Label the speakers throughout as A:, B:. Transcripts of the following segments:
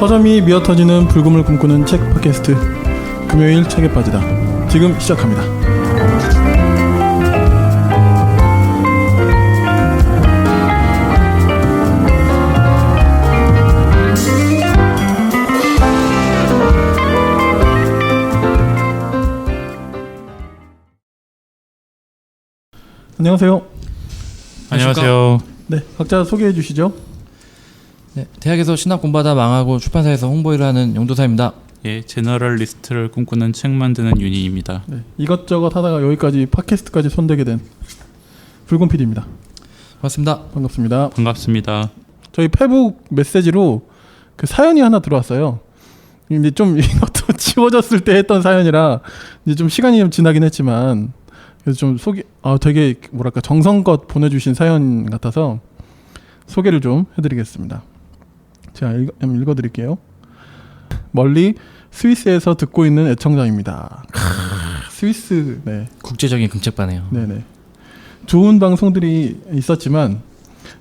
A: 서점이 미어터지는 불금을 꿈꾸는 책 팟캐스트 금요일 책에 빠지다 지금 시작합니다. 안녕하세요.
B: 안녕하세요.
A: 네, 각자 소개해 주시죠.
C: 네, 대학에서 신학 공부하다 망하고 출판사에서 홍보일을 하는 용도사입니다.
B: 예, 제너럴리스트를 꿈꾸는 책 만드는 윤희입니다.
A: 네, 이것저것 하다가 여기까지 팟캐스트까지 손대게 된 붉은 PD입니다.
C: 반갑습니다.
A: 반갑습니다.
B: 반갑습니다.
A: 저희 페북 메시지로 그 사연이 하나 들어왔어요. 근데 좀 이것도 지워졌을 때 했던 사연이라 이제 좀 시간이 좀 지나긴 했지만 그래서 좀 되게 뭐랄까 정성껏 보내주신 사연 같아서 소개를 좀 해드리겠습니다. 제가 읽어드릴게요. 멀리 스위스에서 듣고 있는 애청자입니다. 스위스, 네.
C: 국제적인 금책바네요.
A: 네네. 좋은 방송들이 있었지만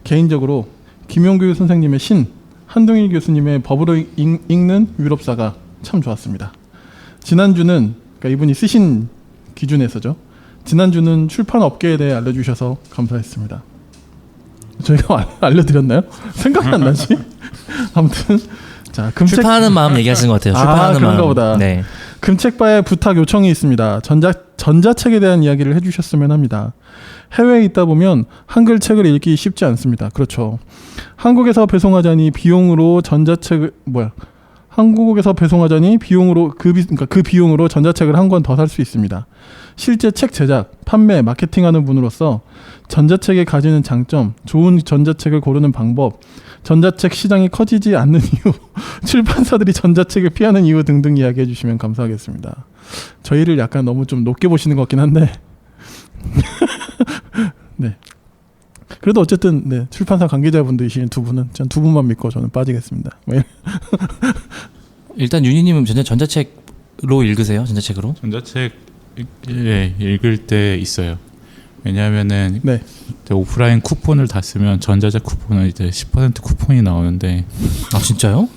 A: 개인적으로 김용규 선생님의 신, 한동일 교수님의 법으로 읽는 유럽사가 참 좋았습니다. 지난주는 그러니까 이분이 쓰신 기준에서죠. 지난주는 출판 업계에 대해 알려주셔서 감사했습니다. 저희가 알려드렸나요? 생각이 안 나지? 아무튼 자,
C: 출판하는 마음 얘기하시는 것 같아요. 출판하는
A: 그런가
C: 마음.
A: 보다.
C: 네.
A: 금책바에 부탁 요청이 있습니다. 전자책에 대한 이야기를 해주셨으면 합니다. 해외에 있다 보면 한글 책을 읽기 쉽지 않습니다. 그렇죠. 한국에서 배송하자니 비용으로 한국에서 배송하자니 비용으로 그 비용으로 전자책을 한 권 더 살 수 있습니다. 실제 책 제작, 판매, 마케팅하는 분으로서 전자책이 가지는 장점, 좋은 전자책을 고르는 방법, 전자책 시장이 커지지 않는 이유, 출판사들이 전자책을 피하는 이유 등등 이야기해 주시면 감사하겠습니다. 저희를 약간 너무 좀 높게 보시는 것 같긴 한데 네. 그래도 어쨌든 네, 출판사 관계자분들이신 두 분은 전 두 분만 믿고 저는 빠지겠습니다.
C: 일단 윤희님은 전자책으로 읽으세요? 전자책으로?
B: 전자책 예, 읽을 때 있어요. 왜냐하면은
A: 네.
B: 오프라인 쿠폰을 다 쓰면 전자책 쿠폰은 이제 10% 쿠폰이 나오는데.
C: 아 진짜요?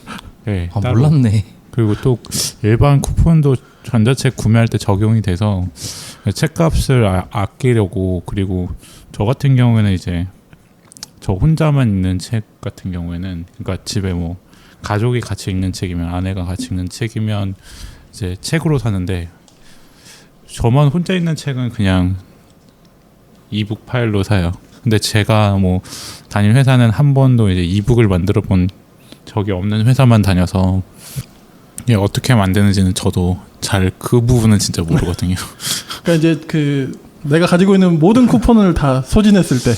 B: 네.
C: 아 몰랐네.
B: 그리고 또 일반 쿠폰도 전자책 구매할 때 적용이 돼서 책값을 아끼려고. 그리고 저 같은 경우에는 이제 저 혼자만 읽는 책 같은 경우에는, 그러니까 집에 뭐 가족이 같이 읽는 책이면, 아내가 같이 읽는 책이면 이제 책으로 사는데, 저만 혼자 읽는 책은 그냥 이북 파일로 사요. 근데 제가 뭐 다닌 회사는 한 번도 이제 이북을 만들어 본 적이 없는 회사만 다녀서 이게 어떻게 만드는지는 저도 잘 그 부분은 진짜 모르거든요.
A: 그러니까 이제 내가 가지고 있는 모든 쿠폰을 다 소진했을 때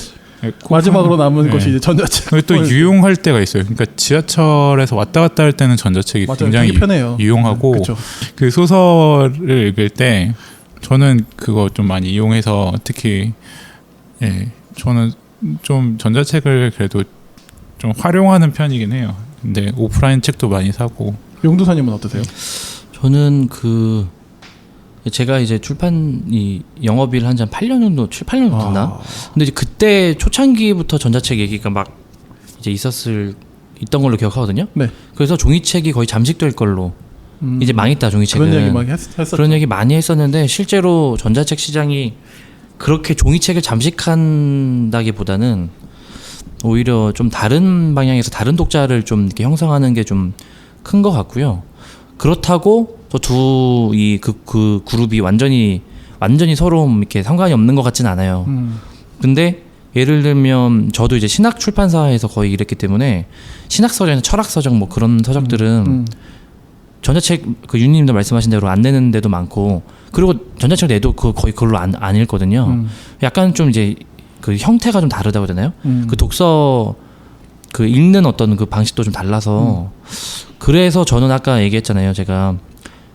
A: 마지막으로 남은
B: 네.
A: 것이 이제 전자책.
B: 또 유용할 때가 있어요. 그러니까 지하철에서 왔다 갔다 할 때는 전자책이
A: 맞아요.
B: 굉장히
A: 편해요.
B: 유용하고,
A: 그쵸.
B: 그 소설을 읽을 때 저는 그거 좀 많이 이용해서, 특히 예, 저는 좀 전자책을 그래도 좀 활용하는 편이긴 해요. 근데 오프라인 책도 많이 사고.
A: 용두사님은 어떠세요?
C: 저는 제가 이제 출판이 영업일 한 8년 정도, 7, 8년 정도 됐나? 근데 이제 그때 초창기부터 전자책 얘기가 막 이제 있던 걸로 기억하거든요.
A: 네.
C: 그래서 종이책이 거의 잠식될 걸로 이제 망했다, 종이책은.
A: 그런 얘기 많이 했었죠.
C: 그런 얘기 많이 했었는데 실제로 전자책 시장이 그렇게 종이책을 잠식한다기보다는 오히려 좀 다른 방향에서 다른 독자를 좀 이렇게 형성하는 게 좀 큰 것 같고요. 그렇다고 또 그 그룹이 완전히 서로 이렇게 상관이 없는 것 같진 않아요. 근데 예를 들면 저도 이제 신학 출판사에서 거의 일했기 때문에 신학 서적이나 철학 서적 뭐 그런 서적들은 전자책 그 윤님도 말씀하신 대로 안 내는 데도 많고, 그리고 전자책 내도 거의 그걸로 안 읽거든요. 약간 좀 이제 그 형태가 좀 다르다고 해야 되나요? 그 독서 그 읽는 어떤 그 방식도 좀 달라서 그래서 저는 아까 얘기했잖아요. 제가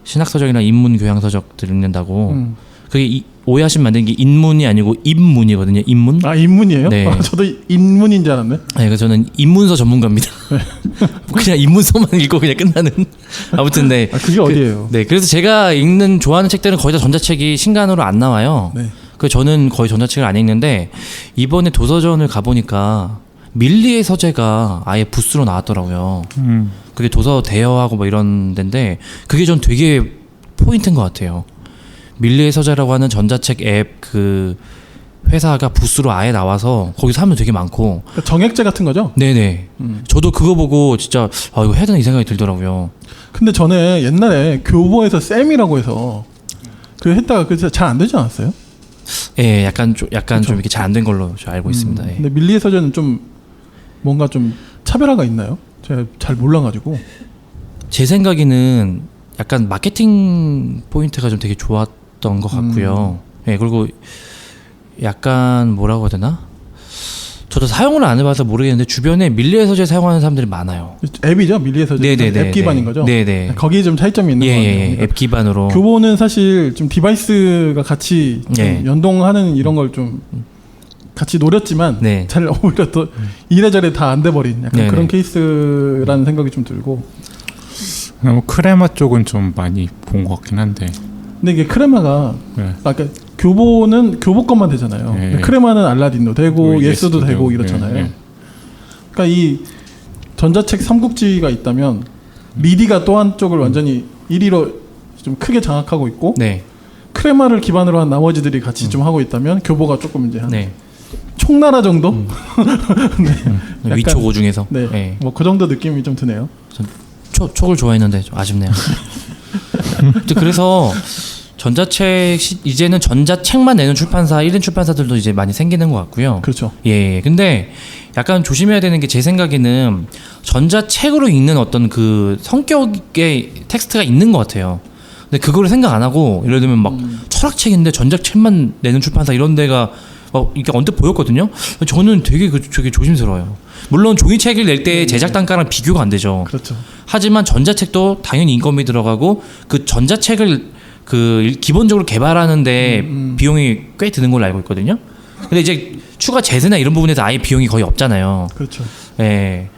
C: 신학 서적이나 인문 교양 서적들 읽는다고. 그게 오해하시면 안 되는 게 인문이 아니고 입문이거든요. 입문.
A: 아 입문이에요?
C: 네.
A: 저도 인문인 줄 알았네.
C: 네, 그래서 저는 입문서 전문가입니다. 그냥 입문서만 읽고 그냥 끝나는. 아무튼 네.
A: 그게 어디예요?
C: 네, 그래서 제가 좋아하는 책들은 거의 다 전자책이 신간으로 안 나와요.
A: 네.
C: 그 저는 거의 전자책을 안 읽는데 이번에 도서전을 가보니까 밀리의 서재가 아예 부스로 나왔더라고요. 그게 도서 대여하고 뭐 이런 데인데 그게 전 되게 포인트인 것 같아요. 밀리의 서재라고 하는 전자책 앱 그 회사가 부스로 아예 나와서 거기 사면 되게 많고.
A: 그러니까 정액제 같은 거죠?
C: 네네. 저도 그거 보고 진짜 아 이거 해야 되나 이 생각이 들더라고요.
A: 근데 전에 옛날에 교보에서 쌤이라고 해서 그 했다가 그래서 잘 안 되지 않았어요?
C: 예, 약간 좀
A: 그쵸.
C: 이렇게 잘 안 된 걸로 저 알고 있습니다. 예.
A: 근데 밀리의 서재는 좀 뭔가 좀 차별화가 있나요? 제가 잘 몰라가지고.
C: 제 생각에는 약간 마케팅 포인트가 좀 되게 좋았던 것 같고요. 예, 그리고 약간 뭐라고 해야 되나? 저도 사용을 안 해봐서 모르겠는데 주변에 밀리의 서재 사용하는 사람들이 많아요.
A: 앱이죠, 밀리의 서재.
C: 네네네.
A: 앱 기반인 거죠.
C: 네네.
A: 거기에 좀 차이점이 있는
C: 예,
A: 것 같아요.
C: 예, 앱 기반으로.
A: 교보는 사실 좀 디바이스가 같이 좀
C: 예.
A: 연동하는 이런 걸 좀 같이 노렸지만
C: 네.
A: 잘 오히려 또 이래저래 다 안 돼버린 약간
C: 네네.
A: 그런 케이스라는 생각이 좀 들고.
B: 뭐 크레마 쪽은 좀 많이 본 것 같긴 한데.
A: 근데 이게 크레마가
B: 네.
A: 아까 교보는 교보 것만 되잖아요.
B: 예,
A: 근데
B: 예.
A: 크레마는 알라딘도 되고
B: 뭐
A: 예스도 되고
B: 되고,
A: 이렇잖아요.
B: 예, 예.
A: 그러니까 이 전자책 삼국지가 있다면 미디가 또 한쪽을 완전히 1위로 좀 크게 장악하고 있고
C: 네.
A: 크레마를 기반으로 한 나머지들이 같이 좀 하고 있다면 교보가 조금 이제 한
C: 네.
A: 총나라 정도? 약간-
C: 위촉 중에서.
A: 네.
C: 예.
A: 뭐 그 정도 느낌이 좀 드네요.
C: 촉을 좋아했는데 좀 아쉽네요. 근데 그래서 이제는 전자책만 내는 출판사 1인 출판사들도 이제 많이 생기는 것 같고요.
A: 그렇죠.
C: 예. 근데 약간 조심해야 되는 게 제 생각에는 전자책으로 읽는 어떤 그 성격의 텍스트가 있는 것 같아요. 근데 그거를 생각 안 하고 예를 들면 막 철학책인데 전자책만 내는 출판사 이런 데가 이게 언뜻 보였거든요. 저는 되게 되게 조심스러워요. 물론 종이책을 낼 때 제작 단가랑 비교가 안 되죠.
A: 그렇죠.
C: 하지만 전자책도 당연히 인건비 들어가고 그 전자책을 그 기본적으로 개발하는데 비용이 꽤 드는 걸로 알고 있거든요. 근데 이제 추가 제세나 이런 부분에서 아예 비용이 거의 없잖아요.
A: 그렇죠.
C: 예.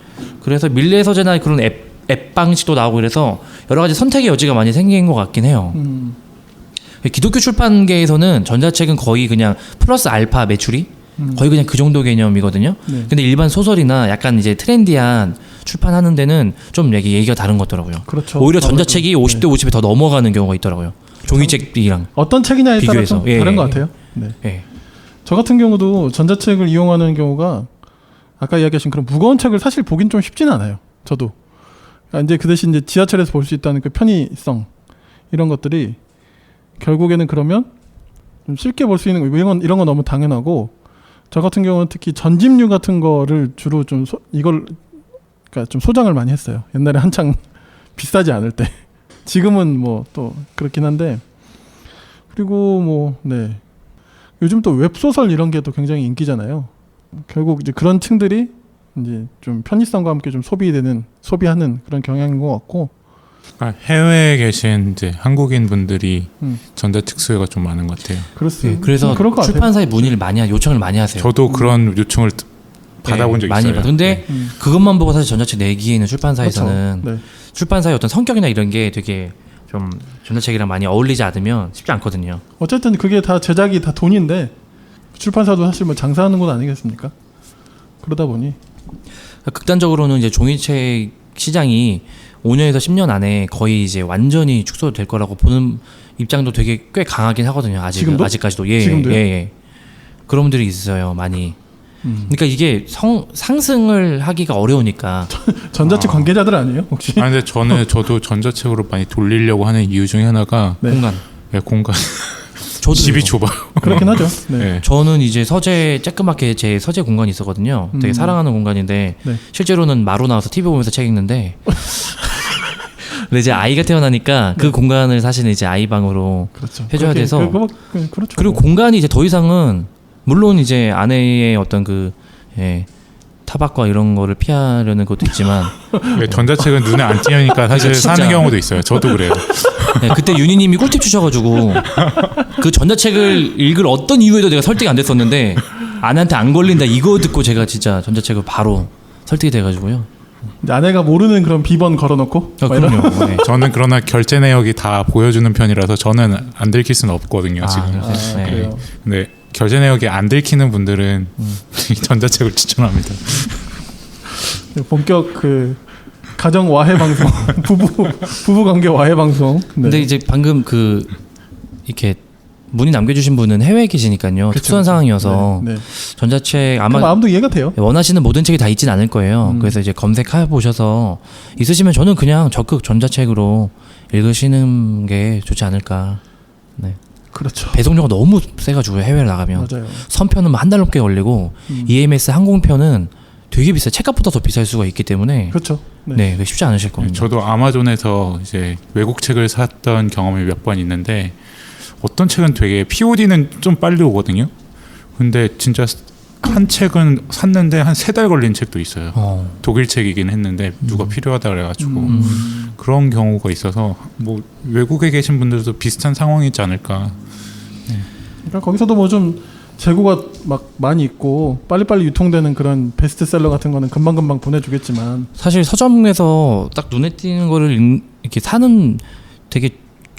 C: 그래서 밀레 서재나 그런 앱 방식도 나오고 이래서 여러 가지 선택의 여지가 많이 생긴 것 같긴 해요. 기독교 출판계에서는 전자책은 거의 그냥 플러스 알파 매출이 거의 그냥 그 정도 개념이거든요.
A: 네.
C: 근데 일반 소설이나 약간 이제 트렌디한 출판하는 데는 좀 얘기가 다른 것 같더라고요.
A: 그렇죠.
C: 오히려 전자책이
A: 아무래도,
C: 50대 50에 더 넘어가는 경우가 있더라고요. 종이책이랑.
A: 어떤 책이냐에 따라
C: 비교해서.
A: 좀
C: 예,
A: 다른
C: 예,
A: 것
C: 예.
A: 같아요. 네.
C: 예.
A: 저 같은 경우도 전자책을 이용하는 경우가 아까 이야기하신 그런 무거운 책을 사실 보긴 좀 쉽지는 않아요. 저도. 그러니까 이제 그 대신 이제 지하철에서 볼 수 있다는 그 편의성 이런 것들이 결국에는 그러면 좀 쉽게 볼 수 있는 이런 건 너무 당연하고 저 같은 경우는 특히 전집류 같은 거를 주로 좀 그러니까 좀 소장을 많이 했어요. 옛날에 한창 비싸지 않을 때. 지금은 뭐 또 그렇긴 한데 그리고 뭐 네. 요즘 또 웹소설 이런 게 또 굉장히 인기잖아요. 결국 이제 그런 층들이 이제 좀 편의성과 함께 좀 소비하는 그런 경향인 것 같고.
B: 그러니까 해외에 계신 이제 한국인 분들이
A: 음.
B: 전자책 수요가 좀 많은 것 같아요.
C: 예, 그래서
A: 그럴 것 같아요.
C: 출판사에 문의를 많이 요청을 많이 하세요.
B: 저도 그런 요청을 받아본 적
C: 많이
B: 있어요.
C: 받아. 근데
B: 네.
C: 그것만 보고 사실 전자책 내기에는 출판사에서는
A: 그렇죠. 네.
C: 출판사의 어떤 성격이나 이런 게 되게 좀 전자책이랑 많이 어울리지 않으면 쉽지 않거든요.
A: 어쨌든 그게 다 제작이 다 돈인데 출판사도 사실 뭐 장사하는 건 아니겠습니까? 그러다 보니
C: 극단적으로는 이제 종이책 시장이 5년에서 10년 안에 거의 이제 완전히 축소될 거라고 보는 입장도 되게 꽤 강하긴 하거든요.
A: 지금도?
C: 아직까지도. 예,
A: 지금도요?
C: 예. 그런 분들이 있어요, 많이. 그러니까 이게 상승을 하기가 어려우니까.
A: 전자책 관계자들 아니에요 혹시?
B: 아 근데 저도 전자책으로 많이 돌리려고 하는 이유 중에 하나가
A: 네.
C: 공간.
B: 공간
C: 저도
B: 집이 좁아요.
A: 그렇긴 하죠. 네.
B: 네.
C: 저는 이제 쬐끄맣게 제 서재 공간이 있었거든요. 되게 사랑하는 공간인데
A: 네.
C: 실제로는 마루 나와서 TV 보면서 책 읽는데 근데 이제 아이가 태어나니까 그 공간을 사실은 이제 아이 방으로
A: 그렇죠.
C: 해줘야
A: 그렇게,
C: 돼서
A: 그렇죠.
C: 그리고 공간이 이제 더 이상은 물론 이제 아내의 어떤 타박과 이런 거를 피하려는 것도 있지만
B: 네, 전자책은 눈에 안 띄니까 사실
C: 진짜.
B: 사는 경우도 있어요. 저도 그래요.
C: 네, 그때 윤희님이 꿀팁 주셔가지고 그 전자책을 읽을 어떤 이유에도 내가 설득이 안 됐었는데 아내한테 안 걸린다 이거 듣고 제가 진짜 전자책을 바로 설득이 돼가지고요.
A: 이제 아내가 모르는 그런 비번 걸어놓고 막 이런-
C: 그럼요. 네.
B: 저는 그러나 결제 내역이 다 보여주는 편이라서 저는 안 들킬 수는 없거든요. 지금.
C: 그러세요? 네.
A: 그래요.
B: 근데 결제 내역이 안 들키는 분들은 이 전자책을 추천합니다.
A: 본격 그 가정 와해 방송, 부부 관계 와해 방송. 네.
C: 근데 이제 방금 그 이렇게 문의 남겨주신 분은 해외에 계시니까요.
A: 그쵸.
C: 특수한 상황이어서
A: 네.
C: 전자책
A: 그
C: 아마
A: 마음도 이해가 돼요.
C: 원하시는 모든 책이 다 있진 않을 거예요. 그래서 이제 검색해 보셔서 있으시면 저는 그냥 적극 전자책으로 읽으시는 게 좋지 않을까. 네.
A: 그렇죠.
C: 배송료가 너무 세가지고 해외를 나가면
A: 맞아요.
C: 선편은 한 달 넘게 걸리고 EMS 항공편은 되게 비싸요. 책값보다 더 비쌀 수가 있기 때문에
A: 그렇죠.
C: 네, 그게 쉽지 않으실 겁니다.
B: 저도 아마존에서 이제 외국 책을 샀던 경험이 몇 번 있는데 어떤 책은 되게 POD는 좀 빨리 오거든요. 근데 진짜 한 책은 샀는데 한 3달 걸린 책도 있어요. 독일 책이긴 했는데 누가 필요하다 그래가지고 그런 경우가 있어서 뭐 외국에 계신 분들도 비슷한 상황이지 않을까.
A: 그러니까 거기서도 뭐 좀 재고가 막 많이 있고 빨리빨리 유통되는 그런 베스트셀러 같은 거는 금방금방 보내주겠지만
C: 사실 서점에서 딱 눈에 띄는 거를 이렇게 사는 되게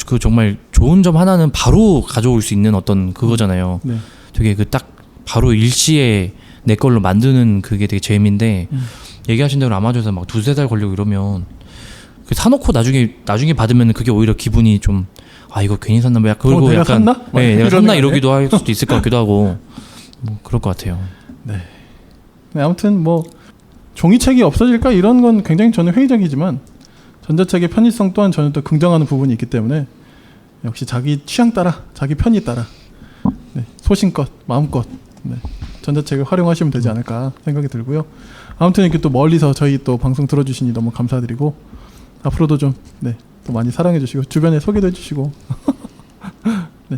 C: 그 정말 좋은 점 하나는 바로 가져올 수 있는 어떤 그거잖아요.
A: 네.
C: 되게 그 딱 바로 일시에 내 걸로 만드는 그게 되게 재미인데 얘기하신 대로 아마존에서 막 2-3달 걸리고 이러면 그 사놓고 나중에 받으면 그게 오히려 기분이 좀 아 이거 괜히 샀나 뭐 약간 그리고
A: 내가
C: 약간
A: 샀나?
C: 네, 내가
A: 이런
C: 샀나
A: 생각에?
C: 이러기도 할 수도 있을 것 같기도 하고 뭐 그럴 것 같아요.
A: 네, 아무튼 뭐 종이책이 없어질까 이런 건 굉장히 저는 회의적이지만 전자책의 편의성 또한 저는 또 긍정하는 부분이 있기 때문에 역시 자기 취향 따라 자기 편의 따라 네, 소신껏 마음껏 네, 전자책을 활용하시면 되지 않을까 생각이 들고요. 아무튼 이렇게 또 멀리서 저희 또 방송 들어주시니 너무 감사드리고 앞으로도 좀 네, 또 많이 사랑해 주시고 주변에 소개도 해주시고 네,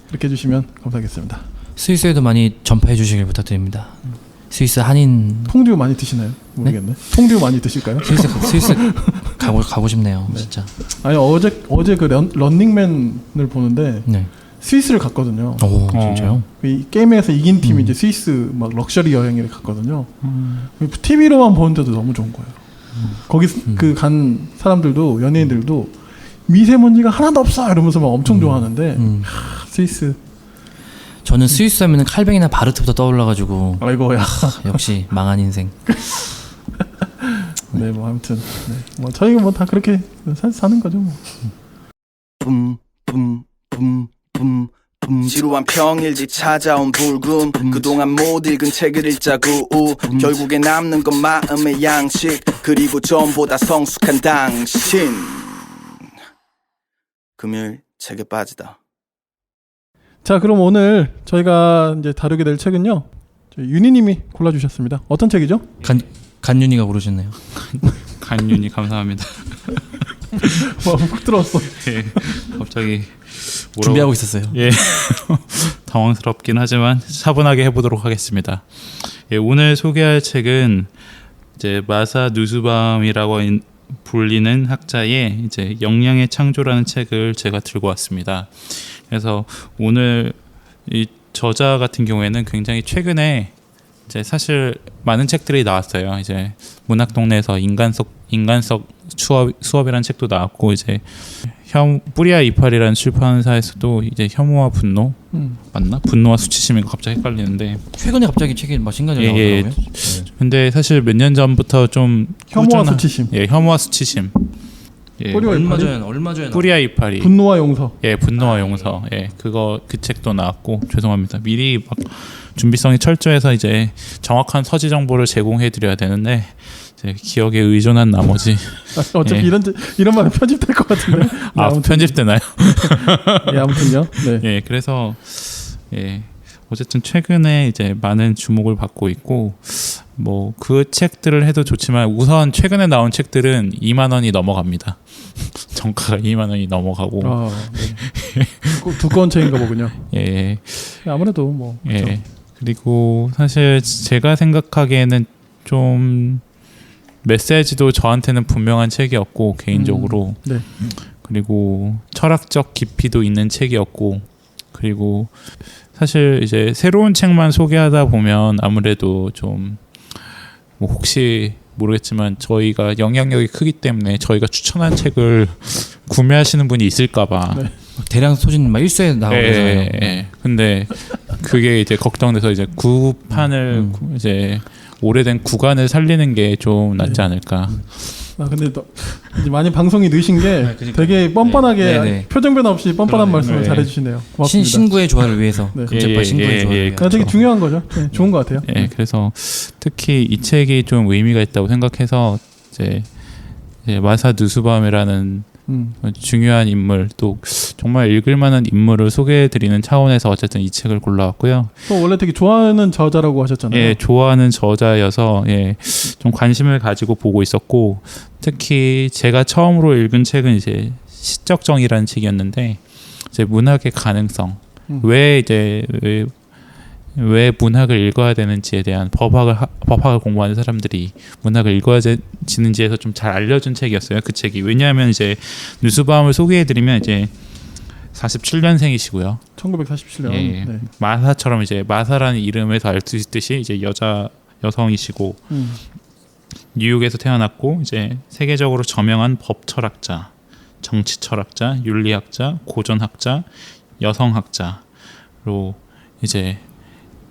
A: 그렇게 해주시면 감사하겠습니다.
C: 스위스에도 많이 전파해 주시길 부탁드립니다. 스위스 한인
A: 통듀 많이 드시나요? 모르겠네. 통듀 많이 드실까요?
C: 스위스 가고 싶네요. 진짜.
A: 아니 어제 그 런닝맨을 보는데
C: 네.
A: 스위스를 갔거든요.
C: 오 진짜요?
A: 이 게임에서 이긴 팀이 이제 스위스 막 럭셔리 여행을 갔거든요. TV로만 보는데도 너무 좋은 거예요. 거기 그 간 사람들도 연예인들도 미세먼지가 하나도 없어 이러면서 막 엄청 좋아하는데 스위스.
C: 저는 스위스 하면은 칼뱅이나 바르트부터 떠올라가지고
A: 아이고야.
C: 역시 망한 인생.
A: 네, 뭐 아무튼 네. 뭐 저희가 뭐 다 그렇게 사는 거죠. 뭐.
D: 지루한 평일지 찾아온 불금 그동안 못 읽은 책을 읽자구 결국에 남는 건 마음의 양식 그리고 전보다 성숙한 당신 금요일 책에 빠지다.
A: 자, 그럼 오늘 저희가 이제 다루게 될 책은요. 윤희님이 골라주셨습니다. 어떤 책이죠?
C: 간윤이가 고르셨네요.
B: 간윤이 감사합니다.
A: 와, 훅 들어왔어.
B: 예, 갑자기
C: 준비하고 있었어요.
B: 예, 당황스럽긴 하지만 차분하게 해보도록 하겠습니다. 예, 오늘 소개할 책은 이제 마사 누스바움이라고 불리는 학자의 이제 역량의 창조라는 책을 제가 들고 왔습니다. 그래서 오늘 이 저자 같은 경우에는 굉장히 최근에 이제 사실 많은 책들이 나왔어요. 이제 문학동네에서 인간석 수업이라는 책도 나왔고 이제 뿌리아 이파리라는 출판사에서도 이제 혐오와 분노 맞나? 분노와 수치심인가 갑자기 헷갈리는데
C: 최근에 갑자기 책이 막 신간이 나오더라고요.
B: 근데 사실 몇 년 전부터 좀
A: 혐오와 수치심.
B: 예, 혐오와 수치심. 예.
C: 얼마 전에
B: 뿌리아 이파리.
A: 분노와 용서.
B: 예, 분노와 용서. 예, 그 책도 나왔고 죄송합니다. 미리 막 준비성이 철저해서 이제 정확한 서지 정보를 제공해 드려야 되는데 이제 기억에 의존한 나머지
A: 어차피
B: 예.
A: 이런 말은 편집될 것 같은데.
B: 아, 편집되나요?
A: 예, 아무튼요. 네.
B: 예, 그래서 예. 어쨌든 최근에 이제 많은 주목을 받고 있고 뭐 그 책들을 해도 좋지만 우선 최근에 나온 책들은 2만 원이 넘어갑니다. 정가가 2만 원이 넘어가고
A: 네. 두꺼운 책인가 보군요.
B: 예.
A: 아무래도 뭐 그렇죠.
B: 예. 그리고 사실 제가 생각하기에는 좀 메시지도 저한테는 분명한 책이었고 개인적으로
A: 네.
B: 그리고 철학적 깊이도 있는 책이었고 그리고 사실 이제 새로운 책만 소개하다 보면 아무래도 좀 뭐 혹시 모르겠지만 저희가 영향력이 크기 때문에 저희가 추천한 책을 구매하시는 분이 있을까봐
A: 네.
C: 대량 소진 막 일수에 나오잖아요.
B: 예. 근데 그게 이제 걱정돼서 이제 구판을 이제 오래된 구간을 살리는 게 좀 낫지 않을까.
A: 근데 또 이제 많이 방송이 느신 게
C: 그러니까요.
A: 되게 뻔뻔하게
C: 네네.
A: 표정 변화 없이 뻔뻔한 말씀을
B: 네.
A: 잘해주시네요. 고맙습니다.
C: 신구의 조화를 위해서
A: 네.
C: 금제파 신구의 조화를 위해서.
A: 되게 중요한 거죠. 네, 좋은 것 같아요.
B: 예, 그래서 특히 이 책이 좀 의미가 있다고 생각해서 이제 마사 누스밤이라는 중요한 인물, 또 정말 읽을 만한 인물을 소개해 드리는 차원에서 어쨌든 이 책을 골라왔고요.
A: 또 원래 되게 좋아하는 저자라고 하셨잖아요.
B: 예, 좋아하는 저자여서 좀 관심을 가지고 보고 있었고, 특히 제가 처음으로 읽은 책은 이제 시적정이라는 책이었는데, 이제 문학의 가능성, 왜 문학을 읽어야 되는지에 대한 법학을 공부하는 사람들이 문학을 읽어야 지는지에서 좀 잘 알려준 책이었어요. 그 책이. 왜냐하면 이제 누스바움을 소개해드리면 이제 47년생이시고요.
A: 1947년.
B: 예,
A: 네.
B: 마사처럼 이제 마사라는 이름에서 알 수 있듯이 이제 여성이시고 뉴욕에서 태어났고 이제 세계적으로 저명한 법 철학자, 정치 철학자, 윤리학자, 고전학자, 여성학자로 이제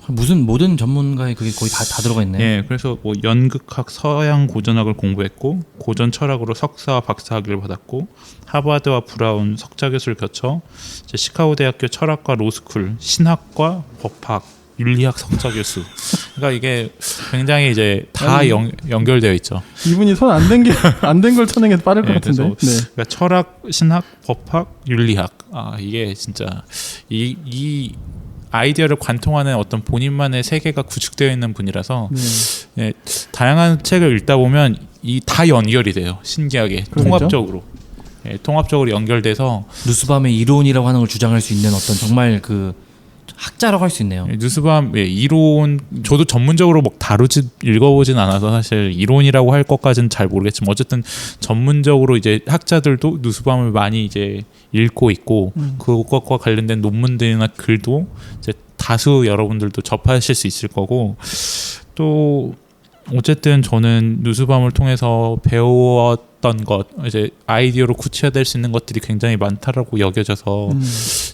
C: 무슨 모든 전문가의 그게 거의 다 들어가 있네요.
B: 예, 그래서 뭐 연극학, 서양 고전학을 공부했고 고전 철학으로 석사와 박사학위를 받았고 하버드와 브라운 석자 교수를 거쳐 이제 시카고 대학교 철학과 로스쿨, 신학과 법학, 윤리학 석자 교수. 그러니까 이게 굉장히 이제 다 연결되어 있죠.
A: 이분이 손 안 댄 걸 쳐낸 게 빠를 것
B: 네,
A: 같은데. 네.
B: 그러니까 철학, 신학, 법학, 윤리학. 이게 진짜 이 아이디어를 관통하는 어떤 본인만의 세계가 구축되어 있는 분이라서 다양한 책을 읽다 보면 다 연결이 돼요. 신기하게.
A: 그러겠죠?
B: 통합적으로. 통합적으로 연결돼서
C: 누스밤의 이론이라고 하는 걸 주장할 수 있는 어떤 정말 그 학자라고 할 수 있네요.
B: 누스밤 이론, 저도 전문적으로 막 읽어보진 않아서 사실 이론이라고 할 것까지는 잘 모르겠지만 어쨌든 전문적으로 이제 학자들도 누스밤을 많이 이제 읽고 있고 그것과 관련된 논문들이나 글도 이제 다수 여러분들도 접하실 수 있을 거고, 또 어쨌든 저는 누스밤을 통해서 배웠던 것, 이제 아이디어로 구체화될 수 있는 것들이 굉장히 많다라고 여겨져서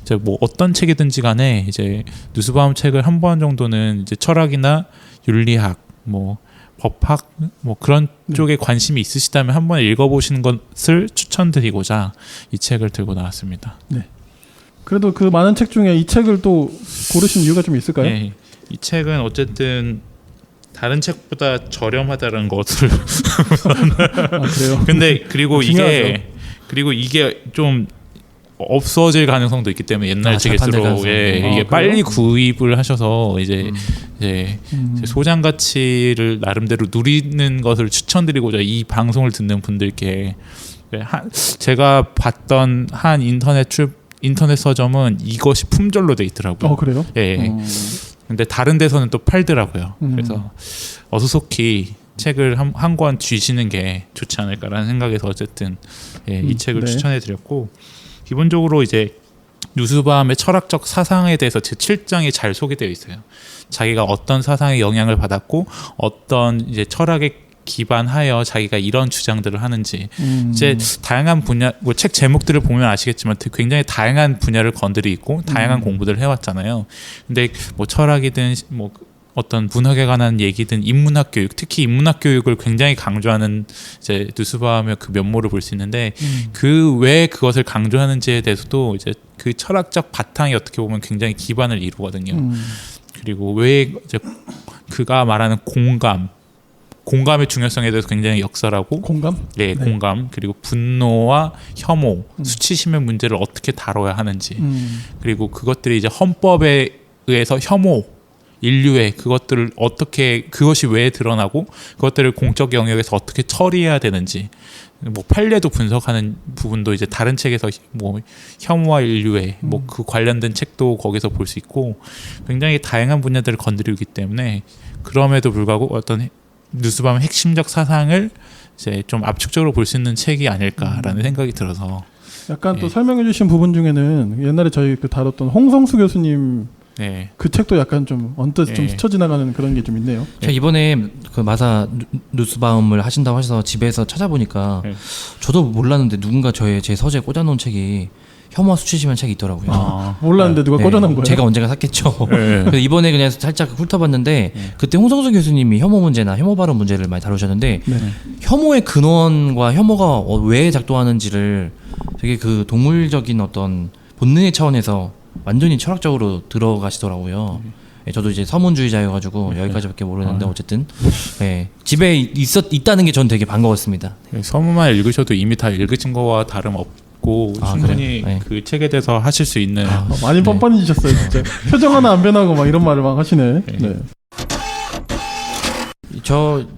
B: 이제 뭐 어떤 책이든지 간에 이제 누스밤 책을 한 번 정도는 이제 철학이나 윤리학, 뭐 법학, 뭐 그런 쪽에 관심이 있으시다면 한번 읽어보시는 것을 추천드리고자 이 책을 들고 나왔습니다.
A: 네. 그래도 그 많은 책 중에 이 책을 또 고르신 이유가 좀 있을까요?
B: 네, 이 책은 어쨌든 다른 책보다 저렴하다는 것을
A: 그래요?
B: 근데 그리고
A: 중요하죠.
B: 이게 좀 없어질 가능성도 있기 때문에 옛날 책일수록 이게 빨리 구입을 하셔서 이제 소장 가치를 나름대로 누리는 것을 추천드리고자 이 방송을 듣는 분들께 제가 봤던 한 인터넷 서점은 이것이 품절로 돼 있더라고요.
A: 그래요?
B: 예. 근데 다른 데서는 또 팔더라고요. 그래서 어수속히 책을 한 권 쥐시는 게 좋지 않을까라는 생각에서 어쨌든 이 책을 추천해드렸고, 기본적으로 이제 누스밤의 철학적 사상에 대해서 제 7장이 잘 소개되어 있어요. 자기가 어떤 사상의 영향을 받았고 어떤 이제 철학에 기반하여 자기가 이런 주장들을 하는지 이제 다양한 분야, 뭐 책 제목들을 보면 아시겠지만 굉장히 다양한 분야를 건드리 있고 다양한 공부들을 해왔잖아요. 근데 뭐 철학이든 뭐 어떤 문학에 관한 얘기든 인문학 교육, 특히 인문학 교육을 굉장히 강조하는 이제 누스밤의 그 면모를 볼 수 있는데 그 왜 그것을 강조하는지에 대해서도 이제 그 철학적 바탕이 어떻게 보면 굉장히 기반을 이루거든요. 그리고 왜 이제 그가 말하는 공감의 중요성에 대해서 굉장히 역설하고, 네, 공감, 그리고 분노와 혐오, 수치심의 문제를 어떻게 다뤄야 하는지, 그리고 그것들이 이제 헌법에 의해서 혐오, 인류의 그것들을 어떻게, 그것이 왜 드러나고 그것들을 공적 영역에서 어떻게 처리해야 되는지, 뭐 판례도 분석하는 부분도 이제 다른 책에서 뭐 혐오와 인류의 뭐 그 관련된 책도 거기서 볼 수 있고 굉장히 다양한 분야들을 건드리기 때문에, 그럼에도 불구하고 어떤 누스밤의 핵심적 사상을 이제 좀 압축적으로 볼 수 있는 책이 아닐까라는 생각이 들어서
A: 약간 또 설명해주신 부분 중에는 옛날에 저희 그 다뤘던 홍성수 교수님 그 책도 약간 좀 언뜻 좀 스쳐 지나가는 그런 게 좀 있네요.
C: 제가 이번에 그 마사 누스바움을 하신다고 하셔서 집에서 찾아보니까 저도 몰랐는데 누군가 제 서재에 꽂아놓은 책이 혐오와 수치심이라는 책이 있더라고요.
B: 아,
A: 몰랐는데 누가
C: 네,
A: 꽂아놓은 거예요?
C: 제가 언젠가 샀겠죠.
B: 네.
C: 그래서 이번에 그냥 살짝 훑어봤는데 그때 홍성수 교수님이 혐오 문제나 혐오 발언 문제를 많이 다루셨는데
A: 네.
C: 혐오의 근원과 혐오가 왜 작동하는지를 되게 그 동물적인 어떤 본능의 차원에서 완전히 철학적으로 들어가시더라고요. 예, 저도 이제 서문주의자여가지고 여기까지밖에 모르는데 어쨌든 예, 집에 있다는 게 전 되게 반가웠습니다.
B: 서문만 읽으셔도 이미 다 읽으신 거와 다름없고
C: 아,
B: 충분히
C: 그래요? 네.
B: 그 책에 대해서 하실 수 있는
A: 많이 뻔뻔해지셨어요 진짜. 표정 하나 안 변하고 막 이런 말을 막 하시네. 네.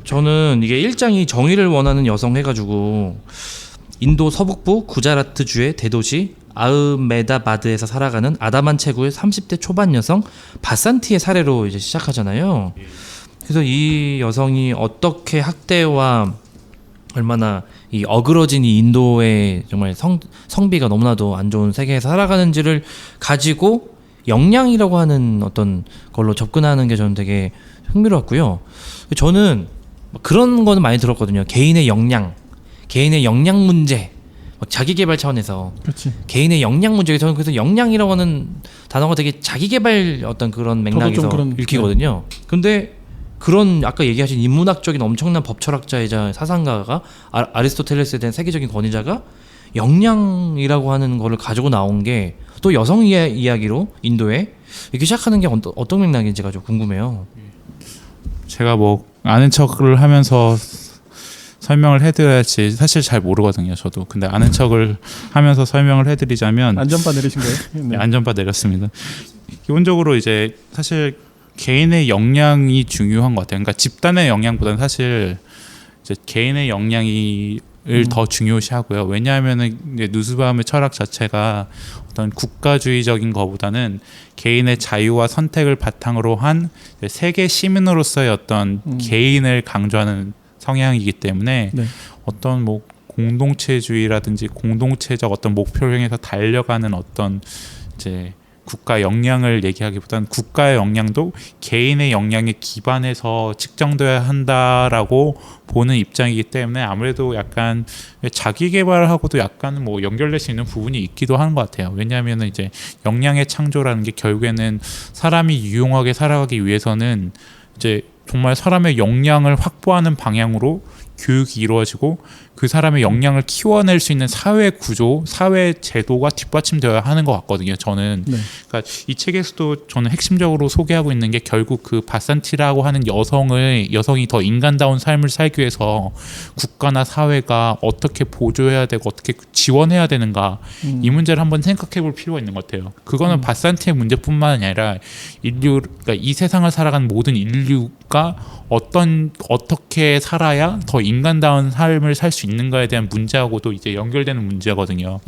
C: 저는 이게 1장이 정의를 원하는 여성 해가지고 인도 서북부 구자라트주의 대도시 아흐메다바드에서 살아가는 아다만 체구의 30대 초반 여성 바산티의 사례로 이제 시작하잖아요. 그래서 이 여성이 어떻게 학대와 얼마나 이 어그러진 이 인도의 정말 성비가 너무나도 안 좋은 세계에서 살아가는지를 가지고 역량이라고 하는 어떤 걸로 접근하는 게 저는 되게 흥미로웠고요. 저는 그런 거는 많이 들었거든요. 개인의 역량 문제, 자기 개발 차원에서
A: 그렇지.
C: 개인의 역량 문제. 저는 그래서 역량이라고 하는 단어가 되게 자기 개발 어떤 그런 맥락에서
A: 그런,
C: 읽히거든요. 근데 그런 아까 얘기하신 인문학적인 엄청난 법철학자이자 사상가가 아리스토텔레스에 대한 세계적인 권위자가 역량이라고 하는 거를 가지고 나온 게 또 여성 이야기로 인도에 이렇게 시작하는 게 어떤 맥락인지가 좀 궁금해요.
B: 제가 뭐 아는 척을 하면서 설명을 해드려야지 사실 잘 모르거든요. 저도. 근데 아는 척을 하면서 설명을 해드리자면
A: 안전바 내리신 거예요?
B: 네, 안전바 내렸습니다. 기본적으로 이제 사실 개인의 역량이 중요한 것 같아요. 그러니까 집단의 역량보다는 사실 이제 개인의 역량이 더 중요시하고요. 왜냐하면은 누스바움의 철학 자체가 어떤 국가주의적인 것보다는 개인의 자유와 선택을 바탕으로 한 세계 시민으로서의 어떤 개인을 강조하는 성향이기 때문에
A: 네.
B: 어떤 뭐 공동체주의라든지 공동체적 어떤 목표를 향해서 달려가는 어떤 이제 국가 역량을 얘기하기보다는 국가의 역량도 개인의 역량에 기반해서 측정돼야 한다라고 보는 입장이기 때문에 아무래도 약간 자기 개발하고도 약간 뭐 연결될 수 있는 부분이 있기도 하는 것 같아요. 왜냐하면 이제 역량의 창조라는 게 결국에는 사람이 유용하게 살아가기 위해서는 이제 정말 사람의 역량을 확보하는 방향으로 교육이 이루어지고 그 사람의 역량을 키워낼 수 있는 사회 구조, 사회 제도가 뒷받침되어야 하는 것 같거든요. 저는
A: 네.
B: 그러니까 이 책에서도 저는 핵심적으로 소개하고 있는 게 결국 그 바산티라고 하는 여성이 더 인간다운 삶을 살기 위해서 국가나 사회가 어떻게 보조해야 되고 어떻게 지원해야 되는가 이 문제를 한번 생각해볼 필요가 있는 것 같아요. 그거는 바산티의 문제뿐만 아니라 그러니까 이 세상을 살아가는 모든 인류가 어떻게 살아야 더 인간다운 삶을 살 수 있는가에 대한 문제하고도 이제 연결되는 문제거든요.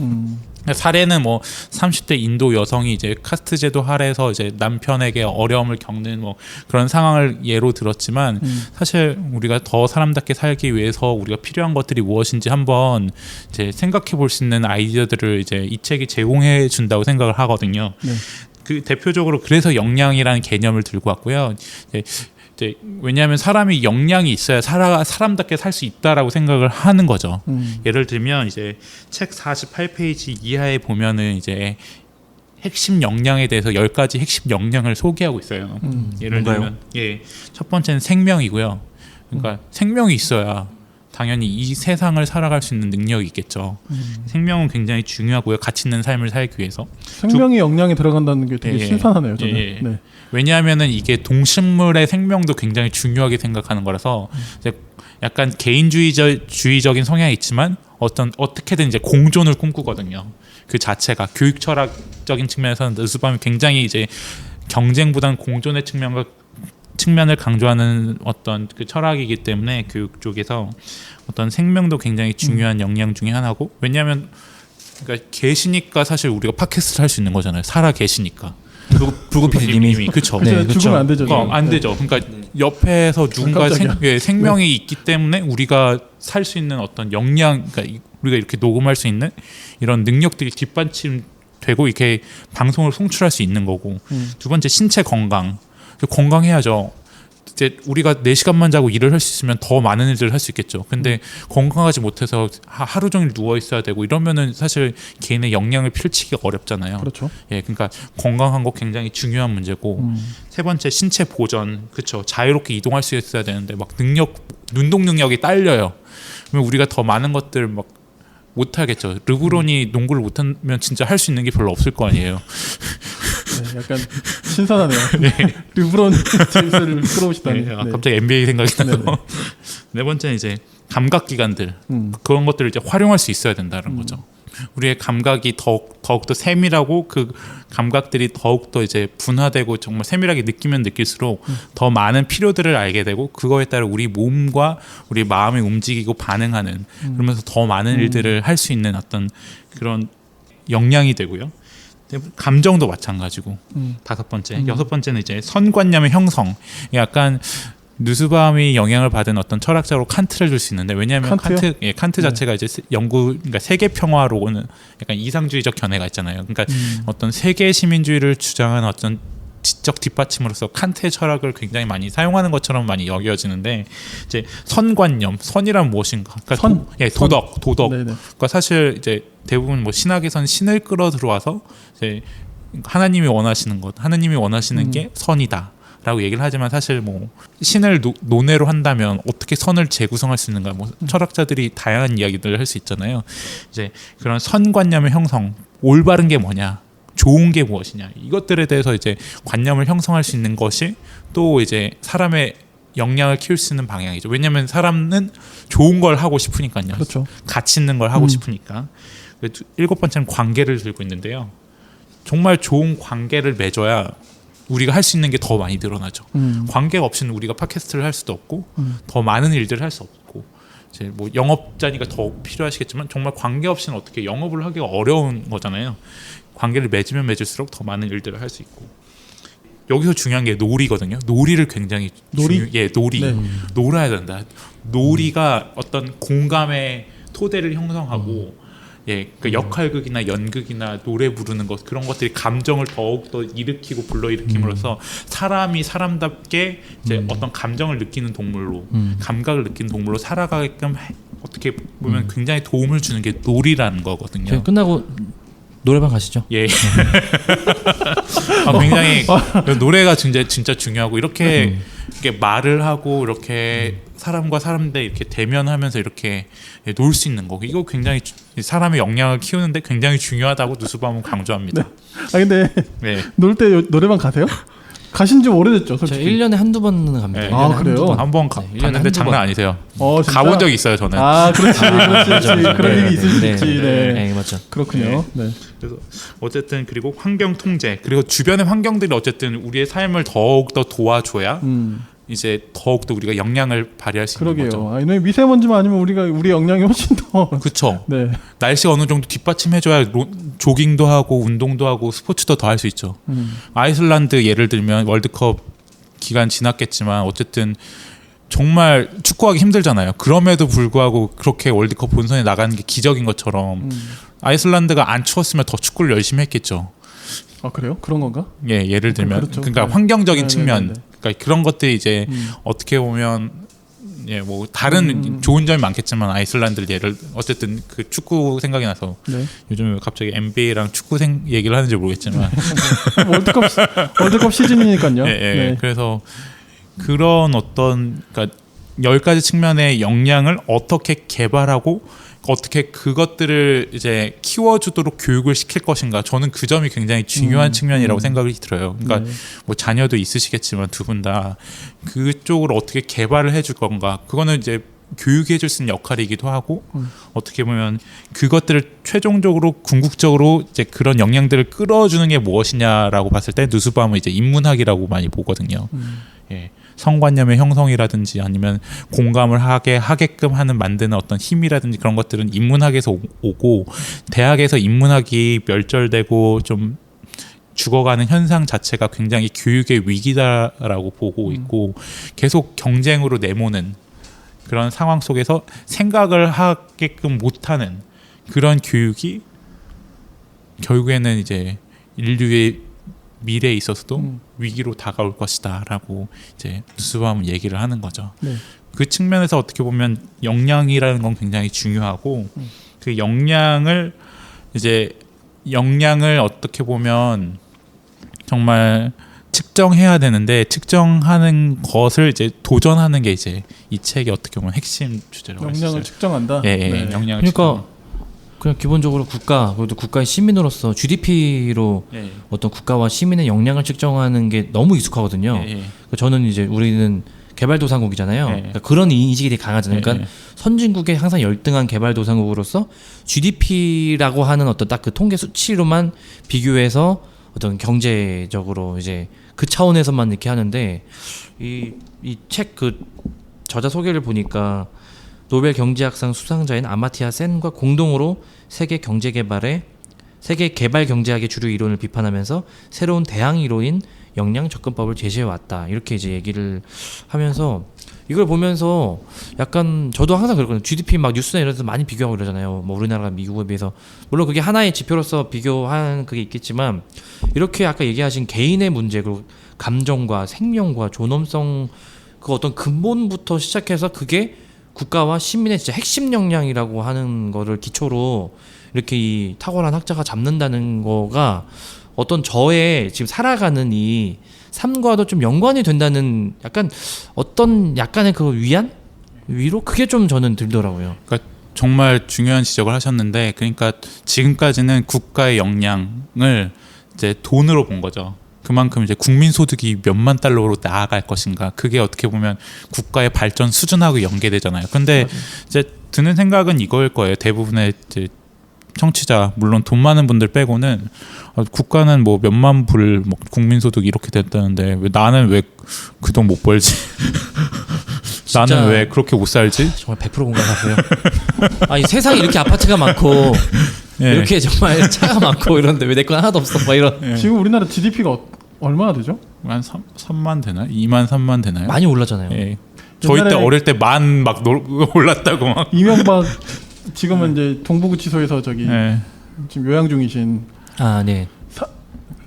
B: 사례는 뭐 30대 인도 여성이 이제 카스트 제도 하에서 이제 남편에게 어려움을 겪는 뭐 그런 상황을 예로 들었지만 사실 우리가 더 사람답게 살기 위해서 우리가 필요한 것들이 무엇인지 한번 이제 생각해 볼 수 있는 아이디어들을 이제 이 책이 제공해 준다고 생각을 하거든요.
A: 네.
B: 그 대표적으로 그래서 역량이라는 개념을 들고 왔고요. 이제 왜냐하면 사람이 역량이 있어야 사람답게 살 수 있다라고 생각을 하는 거죠. 예를 들면 이제 책 48페이지 이하에 보면은 이제 핵심 역량에 대해서 10가지 핵심 역량을 소개하고 있어요. 예를
C: 뭔가요?
B: 들면 첫 번째는 생명이고요. 그러니까 생명이 있어야 당연히 이 세상을 살아갈 수 있는 능력이 있겠죠. 생명은 굉장히 중요하고요. 가치 있는 삶을 살기 위해서.
A: 생명의 역량이 들어간다는 게 되게 신선하네요. 저는. 네.
B: 왜냐하면은 이게 동식물의 생명도 굉장히 중요하게 생각하는 거라서 이제 약간 개인주의적인 성향이 있지만 어떻게든 이제 공존을 꿈꾸거든요. 그 자체가 교육 철학적인 측면에서는 느스밤이 굉장히 이제 경쟁보다는 공존의 측면을 강조하는 어떤 그 철학이기 때문에 교육 쪽에서 어떤 생명도 굉장히 중요한 역량 중에 하나고 왜냐하면 그러니까 계시니까 사실 우리가 팟캐스트를 할 수 있는 거잖아요. 살아 계시니까.
C: 불구 PD님이
B: 그렇죠.
A: 네, 죽으면 안 되죠.
B: 안 되죠. 그러니까 옆에서 누군가 생명이 있기 때문에 우리가 살 수 있는 어떤 역량, 그러니까 우리가 이렇게 녹음할 수 있는 이런 능력들이 뒷받침되고 이렇게 방송을 송출할 수 있는 거고. 두 번째 신체 건강해야죠. 이제 우리가 4시간만 자고 일을 할 수 있으면 더 많은 일들을 할 수 있겠죠. 근데 건강하지 못해서 하루 종일 누워 있어야 되고 이러면은 사실 개인의 역량을 펼치기 어렵잖아요.
A: 그렇죠.
B: 예, 그러니까 건강한 거 굉장히 중요한 문제고 세 번째 신체 보전, 그렇죠. 자유롭게 이동할 수 있어야 되는데 막 운동 능력이 딸려요. 그러면 우리가 더 많은 것들 막 못하겠죠. 르브론이 농구를 못하면 진짜 할 수 있는 게 별로 없을 거 아니에요.
A: 네, 약간 신선하네요. 르브론 제임스를 끌어오시다니.
B: 네, 갑자기 NBA 생각이 나서.
A: 네네.
B: 네 번째는 이제 감각 기관들, 그런 것들을 이제 활용할 수 있어야 된다는 거죠. 우리의 감각이 더욱더 세밀하고 그 감각들이 더욱더 이제 분화되고 정말 세밀하게 느끼면 느낄수록 더 많은 필요들을 알게 되고 그거에 따라 우리 몸과 우리 마음이 움직이고 반응하는 그러면서 더 많은 일들을 할 수 있는 어떤 그런 역량이 되고요. 감정도 마찬가지고. 다섯 번째, 여섯 번째는 이제 선관념의 형성. 약간 누스바움이 영향을 받은 어떤 철학자로 칸트를 줄 수 있는데 왜냐하면 칸트 자체가 이제 그러니까 세계 평화로는 약간 이상주의적 견해가 있잖아요. 그러니까 어떤 세계 시민주의를 주장하는 어떤 지적 뒷받침으로서 칸트의 철학을 굉장히 많이 사용하는 것처럼 많이 여겨지는데 이제 선관념, 선이란 무엇인가? 그러니까 도덕. 그러니까 사실 이제 대부분 뭐 신학에선 신을 끌어들어와서 이제 하나님이 원하시는 것, 하나님이 원하시는 게 선이다. 라고 얘기를 하지만 사실 뭐 신을 논외로 한다면 어떻게 선을 재구성할 수 있는가 뭐 철학자들이 다양한 이야기들을 할 수 있잖아요. 이제 그런 선관념의 형성, 올바른 게 뭐냐, 좋은 게 무엇이냐 이것들에 대해서 이제 관념을 형성할 수 있는 것이 또 이제 사람의 역량을 키울 수 있는 방향이죠. 왜냐하면 사람은 좋은 걸 하고 싶으니까요.
A: 그렇죠.
B: 가치 있는 걸 하고 싶으니까. 일곱 번째는 관계를 들고 있는데요. 정말 좋은 관계를 맺어야 우리가 할 수 있는 게 더 많이 늘어나죠. 관계가 없이는 우리가 팟캐스트를 할 수도 없고 더 많은 일들을 할 수 없고 이제 뭐 영업자니까 더 필요하시겠지만 정말 관계 없이는 어떻게 영업을 하기가 어려운 거잖아요. 관계를 맺으면 맺을수록 더 많은 일들을 할 수 있고 여기서 중요한 게 놀이거든요. 놀이를 굉장히 놀이.
A: 네.
B: 놀아야 된다. 놀이가 어떤 공감의 토대를 형성하고 그 역할극이나 연극이나 노래 부르는 것 그런 것들이 감정을 더욱 더 일으키고 불러일으킴으로써 사람이 사람답게 이제 어떤 감정을 느끼는 동물로 감각을 느끼는 동물로 살아가게끔 어떻게 보면 굉장히 도움을 주는 게 놀이라는 거거든요.
C: 끝나고 노래방 가시죠.
B: 예. 굉장히 노래가 진짜 중요하고 이렇게 말을 하고 이렇게 사람과 사람들 이렇게 대면하면서 이렇게 놀 수 있는 거 이거 굉장히 사람의 역량을 키우는데 굉장히 중요하다고 누스바움은 강조합니다.
A: 네. 근데 놀 때 노래방 가세요? 가신 지 오래됐죠, 솔직히.
C: 1년에 한두 번은 갑니다.
B: 네.
A: 그래요?
B: 한번 갔는데 장난 아니세요.
A: 진짜?
B: 가본 적 있어요, 저는.
A: 그렇지. 그런 일이 있을 수 있지.
C: 네, 맞죠.
A: 그렇군요. 네.
B: 그래서 어쨌든 그리고 환경 통제 그리고 주변의 환경들이 어쨌든 우리의 삶을 더욱 더 도와줘야 이제 더욱 더 우리가 역량을 발휘할 수 있는 거죠.
A: 그러게요. 미세먼지만 아니면 우리 역량이 훨씬 더.
B: 그렇죠.
A: 네.
B: 날씨가 어느 정도 뒷받침해줘야 조깅도 하고 운동도 하고 스포츠도 더 할 수 있죠. 아이슬란드 예를 들면 월드컵 기간 지났겠지만 어쨌든 정말 축구하기 힘들잖아요. 그럼에도 불구하고 그렇게 월드컵 본선에 나가는 게 기적인 것처럼 아이슬란드가 안 추웠으면 더 축구를 열심히 했겠죠.
A: 그래요? 그런 건가?
B: 예를 들면
A: 그렇죠.
B: 그러니까 환경적인 측면 그러니까 그런 것들이 이제 어떻게 보면 뭐 다른 좋은 점이 많겠지만 아이슬란드 예를 어쨌든 그 축구 생각이 나서 요즘 갑자기 NBA랑 축구 얘기를 하는지 모르겠지만
A: 월드컵 시즌이니까요.
B: 그래서 그런 어떤 그러니까 10가지 측면의 역량을 어떻게 개발하고 어떻게 그것들을 이제 키워주도록 교육을 시킬 것인가 저는 그 점이 굉장히 중요한 측면이라고 생각이 들어요. 그러니까 뭐 자녀도 있으시겠지만 두 분 다 그쪽으로 어떻게 개발을 해줄 건가 그거는 이제 교육해줄 수 있는 역할이기도 하고 어떻게 보면 그것들을 최종적으로 궁극적으로 이제 그런 역량들을 끌어주는 게 무엇이냐라고 봤을 때 누스바움은 이제 인문학이라고 많이 보거든요. 성관념의 형성이라든지 아니면 공감을 하게끔 하는 만드는 어떤 힘이라든지 그런 것들은 인문학에서 오고 대학에서 인문학이 멸절되고 좀 죽어가는 현상 자체가 굉장히 교육의 위기다라고 보고 있고 계속 경쟁으로 내모는 그런 상황 속에서 생각을 하게끔 못하는 그런 교육이 결국에는 이제 인류의 미래에 있어서도 위기로 다가올 것이다라고 이제 뉴스밤은 얘기를 하는 거죠.
A: 네.
B: 그 측면에서 어떻게 보면 역량이라는 건 굉장히 중요하고 그 역량을 어떻게 보면 정말 측정해야 되는데 측정하는 것을 이제 도전하는 게 이제 이 책의 어떻게 보면 핵심 주제라고 할 수 있어요.
A: 역량을 측정한다.
B: 예,
A: 네.
B: 역량을
C: 그러니까 그냥 기본적으로 국가 그래도 국가의 시민으로서 GDP로
B: 예,
C: 어떤 국가와 시민의 역량을 측정하는 게 너무 익숙하거든요.
B: 예, 예.
C: 그러니까 저는 이제 우리는 개발도상국이잖아요.
B: 예.
C: 그러니까 그런 인식이 되게 강하잖아요. 그러니까
B: 예, 예.
C: 선진국에 항상 열등한 개발도상국으로서 GDP라고 하는 어떤 딱 그 통계 수치로만 비교해서 어떤 경제적으로 이제 그 차원에서만 이렇게 하는데 이 책 그 저자 소개를 보니까 노벨 경제학상 수상자인 아마티아 센과 공동으로 세계 개발 경제학의 주류 이론을 비판하면서 새로운 대항 이론인 역량 접근법을 제시해 왔다. 이렇게 이제 얘기를 하면서 이걸 보면서 약간 저도 항상 그렇거든요. GDP 막 뉴스나 이런 데서 많이 비교하고 그러잖아요. 뭐 우리나라가 미국에 비해서 물론 그게 하나의 지표로서 비교한 그게 있겠지만 이렇게 아까 얘기하신 개인의 문제 그리고 감정과 생명과 존엄성 그 어떤 근본부터 시작해서 그게 국가와 시민의 진짜 핵심 역량이라고 하는 거를 기초로 이렇게 이 탁월한 학자가 잡는다는 거가 어떤 저의 지금 살아가는 이 삶과도 좀 연관이 된다는 약간 어떤 약간의 그 위로 그게 좀 저는 들더라고요.
B: 그러니까 정말 중요한 지적을 하셨는데, 그러니까 지금까지는 국가의 역량을 이제 돈으로 본 거죠. 그만큼 이제 국민 소득이 몇만 달러로 나아갈 것인가, 그게 어떻게 보면 국가의 발전 수준하고 연계되잖아요. 근데 이제 드는 생각은 이거일 거예요. 대부분의 이제 청취자, 물론 돈 많은 분들 빼고는 국가는 뭐 몇만 불, 뭐 국민 소득 이렇게 됐다는데 나는 왜 그 돈 못 벌지? 나는 왜 그렇게 못 살지?
C: 정말 100% 공감하고요. 아니 세상에 이렇게 아파트가 많고
B: 예.
C: 이렇게 정말 차가 많고 이런데 왜 내 건 하나도 없어? 막 이런.
B: 예.
A: 지금 우리나라 GDP가 얼마나 되죠?
B: 한 3만 되나요? 2만 3만 되나요?
C: 많이 올랐잖아요.
B: 예. 저희 때 어릴 때 만 막 올랐다고 막.
A: 이명박 지금은 이제 동부구치소에서 저기
B: 예.
A: 지금 요양 중이신
C: 아 네.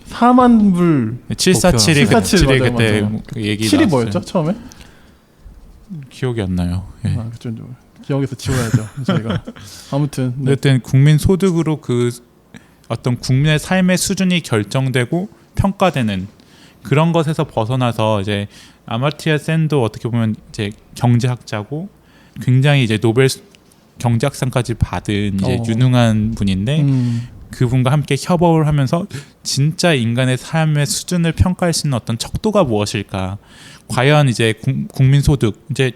A: 4만 불
B: 747이
A: 747 맞아요,
B: 그때
A: 맞아요.
B: 그 얘기
A: 7이
B: 나왔어요.
A: 뭐였죠 처음에?
B: 기억이 안 나요. 예.
A: 아, 좀 기억에서 지워야죠 저희가. 아무튼 네.
B: 어쨌든 국민 소득으로 그 어떤 국민의 삶의 수준이 결정되고 평가되는 그런 것에서 벗어나서 이제 아마티아 센도 어떻게 보면 이제 경제학자고 굉장히 이제 노벨 경제학상까지 받은 이제 유능한 분인데 그분과 함께 협업을 하면서 진짜 인간의 삶의 수준을 평가할 수 있는 어떤 척도가 무엇일까? 과연 이제 국민 소득 이제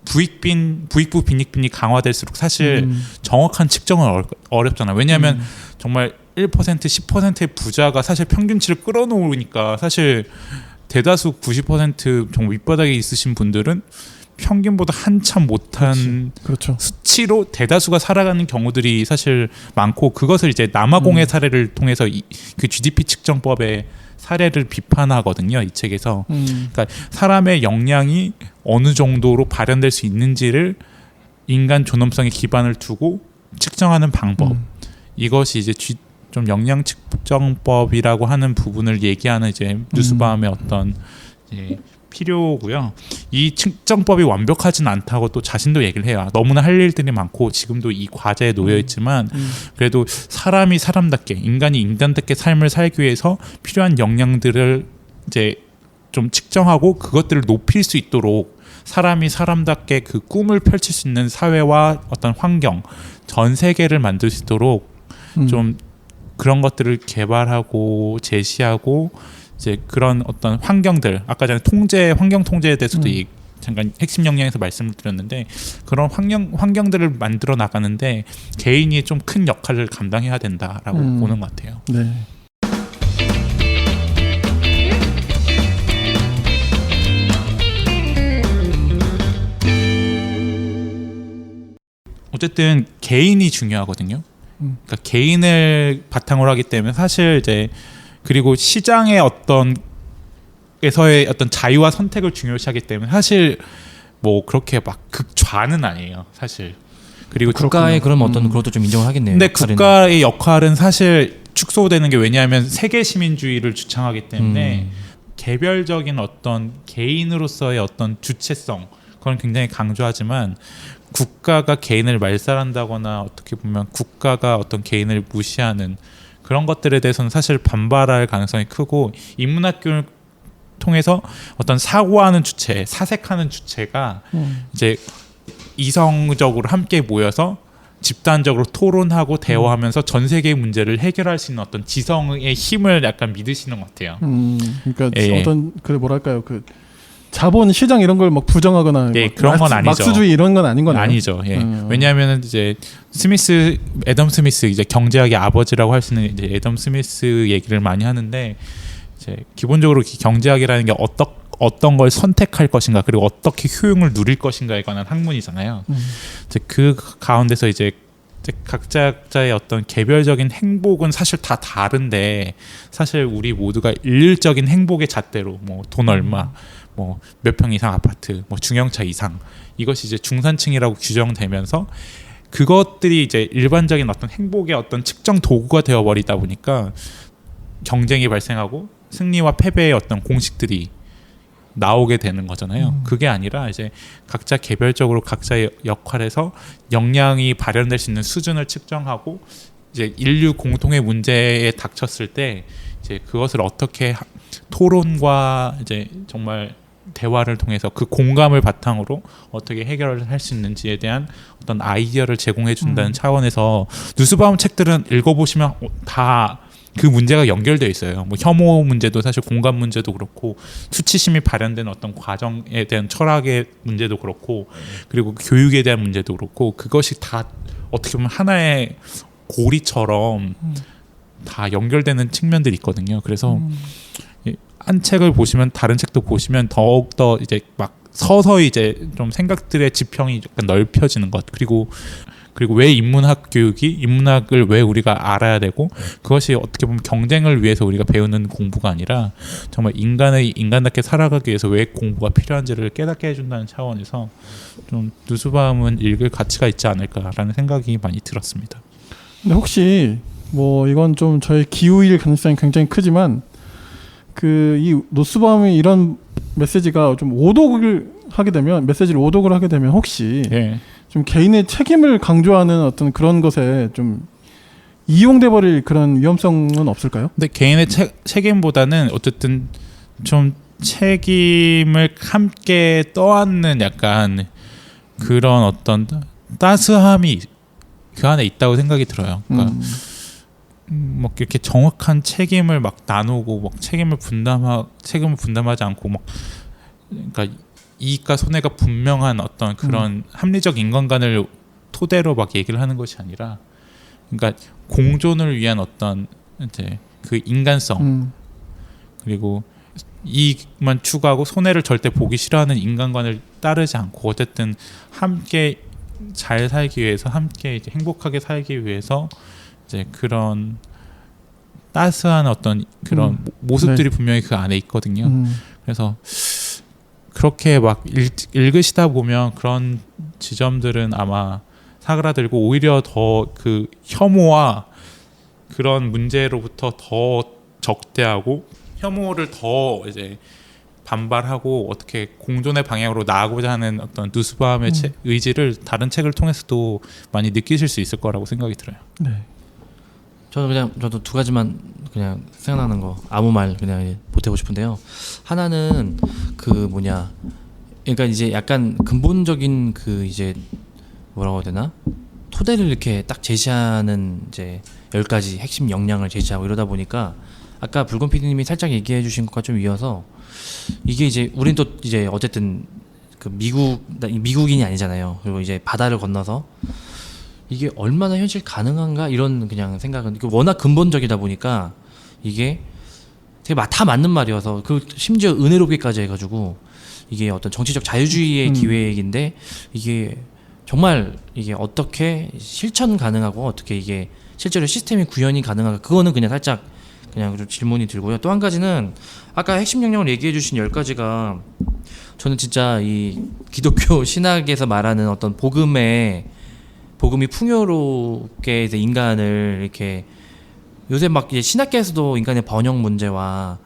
B: 부익부 빈익빈이 강화될수록 사실 정확한 측정은 어렵잖아요. 왜냐하면 정말 1% 10%의 부자가 사실 평균치를 끌어놓으니까 사실 대다수 90% 정말 밑바닥에 있으신 분들은 평균보다 한참 못한
A: 그렇죠.
B: 수치로 대다수가 살아가는 경우들이 사실 많고, 그것을 이제 남아공의 사례를 통해서 그 GDP 측정법의 사례를 비판하거든요, 이 책에서. 그러니까 사람의 역량이 어느 정도로 발현될 수 있는지를 인간 존엄성에 기반을 두고 측정하는 방법, 이것이 이제 좀 역량 측정법이라고 하는 부분을 얘기하는 이제 뉴스밤의 어떤 이제 필요고요. 이 측정법이 완벽하진 않다고 또 자신도 얘기를 해요. 너무나 할 일들이 많고 지금도 이 과제에 놓여 있지만 그래도 사람이 사람답게, 인간이 인간답게 삶을 살기 위해서 필요한 역량들을 이제 좀 측정하고 그것들을 높일 수 있도록 사람이 사람답게 그 꿈을 펼칠 수 있는 사회와 어떤 환경, 전 세계를 만들 수 있도록 좀 그런 것들을 개발하고 제시하고 이제 그런 어떤 환경들, 아까 전에 환경 통제에 대해서도 잠깐 핵심 역량에서 말씀을 드렸는데 그런 환경들을 만들어 나가는데 개인이 좀 큰 역할을 감당해야 된다라고 보는 것 같아요.
A: 네.
B: 어쨌든 개인이 중요하거든요. 그러니까 개인을 바탕으로 하기 때문에 사실 이제 그리고 시장의 에서의 어떤 자유와 선택을 중요시하기 때문에 사실 뭐 그렇게 막 극좌는 아니에요, 사실. 그리고
C: 국가의 그런 어떤 그것도 좀 인정을 하겠네요.
B: 근데
C: 역할은.
B: 국가의 역할은 사실 축소되는 게 왜냐하면 세계 시민주의를 주창하기 때문에 개별적인 어떤 개인으로서의 어떤 주체성 그건 굉장히 강조하지만 국가가 개인을 말살한다거나 어떻게 보면 국가가 어떤 개인을 무시하는 그런 것들에 대해서는 사실 반발할 가능성이 크고 인문학교를 통해서 어떤 사고하는 주체, 사색하는 주체가 이제 이성적으로 함께 모여서 집단적으로 토론하고 대화하면서 전 세계의 문제를 해결할 수 있는 어떤 지성의 힘을 약간 믿으시는 것 같아요.
A: 그러니까
B: 예.
A: 어떤 그 뭐랄까요 그 자본 시장 이런 걸 막 부정하거나
B: 네,
A: 막
B: 그런 건 아니죠.
A: 막수주의 이런 건 아닌 거네요.
B: 아니죠. 예. 왜냐하면 이제 애덤 스미스 이제 경제학의 아버지라고 할 수 있는 이제 애덤 스미스 얘기를 많이 하는데 이제 기본적으로 경제학이라는 게 어떤 걸 선택할 것인가 그리고 어떻게 효용을 누릴 것인가에 관한 학문이잖아요. 이제 그 가운데서 이제 각자의 어떤 개별적인 행복은 사실 다 다른데 사실 우리 모두가 일률적인 행복의 잣대로 뭐 돈 얼마, 뭐 몇 평 이상 아파트, 뭐 중형차 이상 이것이 이제 중산층이라고 규정되면서 그것들이 이제 일반적인 어떤 행복의 어떤 측정 도구가 되어 버리다 보니까 경쟁이 발생하고 승리와 패배의 어떤 공식들이 나오게 되는 거잖아요. 그게 아니라 이제 각자 개별적으로 각자의 역할에서 역량이 발현될 수 있는 수준을 측정하고 이제 인류 공통의 문제에 닥쳤을 때 이제 그것을 어떻게 토론과 이제 정말 대화를 통해서 그 공감을 바탕으로 어떻게 해결을 할 수 있는지에 대한 어떤 아이디어를 제공해 준다는 차원에서 누스바움 책들은 읽어보시면 다 그 문제가 연결되어 있어요. 뭐 혐오 문제도 사실 공감 문제도 그렇고 수치심이 발현된 어떤 과정에 대한 철학의 문제도 그렇고 그리고 교육에 대한 문제도 그렇고 그것이 다 어떻게 보면 하나의 고리처럼 다 연결되는 측면들이 있거든요. 그래서 한 책을 보시면 다른 책도 보시면 더욱 더 이제 막 서서히 이제 좀 생각들의 지평이 약간 넓혀지는 것 그리고 왜 인문학 교육이 인문학을 왜 우리가 알아야 되고 그것이 어떻게 보면 경쟁을 위해서 우리가 배우는 공부가 아니라 정말 인간답게 살아가기 위해서 왜 공부가 필요한지를 깨닫게 해준다는 차원에서 좀 누스바움은 읽을 가치가 있지 않을까라는 생각이 많이 들었습니다.
A: 근데 혹시 뭐 이건 좀 저의 기우일 가능성이 굉장히 크지만 그 이 누스바움이 이런 메시지가 좀 오독을 하게 되면 메시지를 오독을 하게 되면 혹시
B: 예.
A: 좀 개인의 책임을 강조하는 어떤 그런 것에 좀 이용돼 버릴 그런 위험성은 없을까요?
B: 근데 개인의 책임보다는 어쨌든 좀 책임을 함께 떠안는 약간 그런 어떤 따스함이 그 안에 있다고 생각이 들어요. 그러니까 막 이렇게 정확한 책임을 막 나누고 막 책임을 분담하지 않고 막 그러니까 이익과 손해가 분명한 어떤 그런 합리적 인간관을 토대로 막 얘기를 하는 것이 아니라 그러니까 공존을 위한 어떤 이제 그 인간성 그리고 이익만 추구하고 손해를 절대 보기 싫어하는 인간관을 따르지 않고 어쨌든 함께 잘 살기 위해서 함께 이제 행복하게 살기 위해서 이제 그런 따스한 어떤 그런 모습들이
A: 네.
B: 분명히 그 안에 있거든요. 그래서 그렇게 막 읽으시다 보면 그런 지점들은 아마 사그라들고 오히려 더 그 혐오와 그런 문제로부터 더 적대하고 혐오를 더 이제 반발하고 어떻게 공존의 방향으로 나아가고자 하는 어떤 누스바움의 의지를 다른 책을 통해서도 많이 느끼실 수 있을 거라고 생각이 들어요.
A: 네.
C: 저도 두 가지만 그냥 생각나는 거 아무 말 그냥 보태고 싶은데요. 하나는 그 뭐냐, 그러니까 이제 약간 근본적인 그 이제 뭐라고 해야 되나, 토대를 이렇게 딱 제시하는 이제 10가지 핵심 역량을 제시하고 이러다 보니까 아까 붉은 PD님이 살짝 얘기해 주신 것과 좀 이어서 이게 이제 우린 또 이제 어쨌든 그 미국인이 아니잖아요. 그리고 이제 바다를 건너서 이게 얼마나 현실 가능한가 이런 그냥 생각은 워낙 근본적이다 보니까 이게 되게 다 맞는 말이어서 그 심지어 은혜롭게까지 해가지고 이게 어떤 정치적 자유주의의 기획인데 이게 정말 이게 어떻게 실천 가능하고 어떻게 이게 실제로 시스템이 구현이 가능한가 그거는 그냥 살짝 그냥 좀 질문이 들고요. 또 한 가지는 아까 핵심 역량을 얘기해 주신 10가지가 저는 진짜 이 기독교 신학에서 말하는 어떤 복음이 풍요롭게 이제 인간을 이렇게 요새 막 이제 신학계에서도 인간의 번영 문제와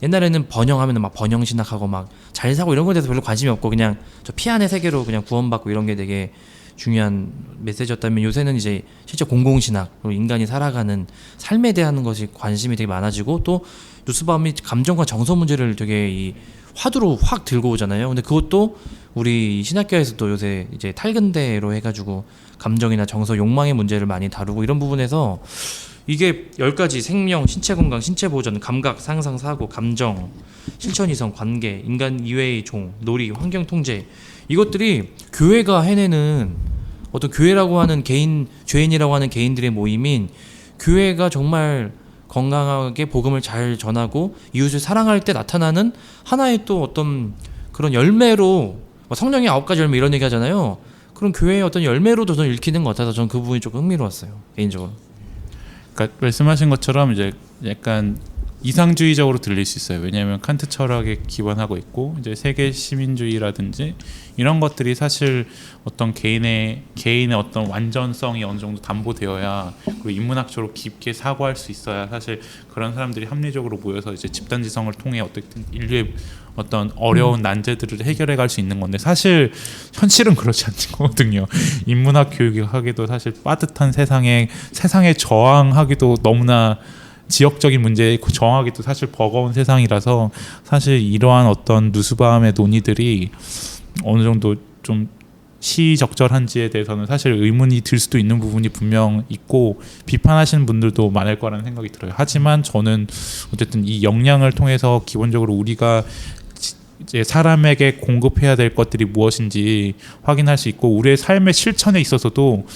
C: 옛날에는 번영하면은 막 번영 신학하고 막 잘 사고 이런 거에 대해서 별로 관심이 없고 그냥 저 피 안의 세계로 그냥 구원받고 이런 게 되게 중요한 메시지였다면 요새는 이제 실제 공공신학 그리고 인간이 살아가는 삶에 대한 것이 관심이 되게 많아지고 또 누스바움이 감정과 정서 문제를 되게 이 화두로 확 들고 오잖아요. 근데 그것도 우리 신학교에서도 요새 이제 탈근대로 해가지고 감정이나 정서, 욕망의 문제를 많이 다루고 이런 부분에서 이게 10가지 생명, 신체 건강, 신체 보전, 감각, 상상, 사고, 감정, 실천 이성, 관계, 인간 이외의 종, 놀이, 환경 통제 이것들이 교회가 해내는 어떤 교회라고 하는 개인, 죄인이라고 하는 개인들의 모임인 교회가 정말 건강하게 복음을 잘 전하고 이웃을 사랑할 때 나타나는 하나의 또 어떤 그런 열매로 성령의 9가지 열매 이런 얘기 하잖아요. 그런 교회의 어떤 열매로도 저는 읽히는 것 같아서 저는 그 부분이 조금 흥미로웠어요. 개인적으로.
B: 그러니까 말씀하신 것처럼 이제 약간 이상주의적으로 들릴 수 있어요. 왜냐하면 칸트 철학에 기반하고 있고 이제 세계 시민주의라든지 이런 것들이 사실 어떤 개인의 어떤 완전성이 어느 정도 담보되어야 그리고 인문학적으로 깊게 사고할 수 있어야 사실 그런 사람들이 합리적으로 모여서 이제 집단지성을 통해 어떻게든 인류의 어떤 어려운 난제들을 해결해 갈 수 있는 건데 사실 현실은 그렇지 않거든요. 인문학 교육하기도 사실 빠듯한 세상에 저항하기도 너무나 지역적인 문제에 저항하기도 사실 버거운 세상이라서 사실 이러한 어떤 누스바움의 논의들이 어느 정도 좀 시적절한지에 대해서는 사실 의문이 들 수도 있는 부분이 분명 있고 비판하시는 분들도 많을 거라는 생각이 들어요. 하지만 저는 어쨌든 이 역량을 통해서 기본적으로 우리가 이제 사람에게 공급해야 될 것들이 무엇인지 확인할 수 있고 우리의 삶의 실천에 있어서도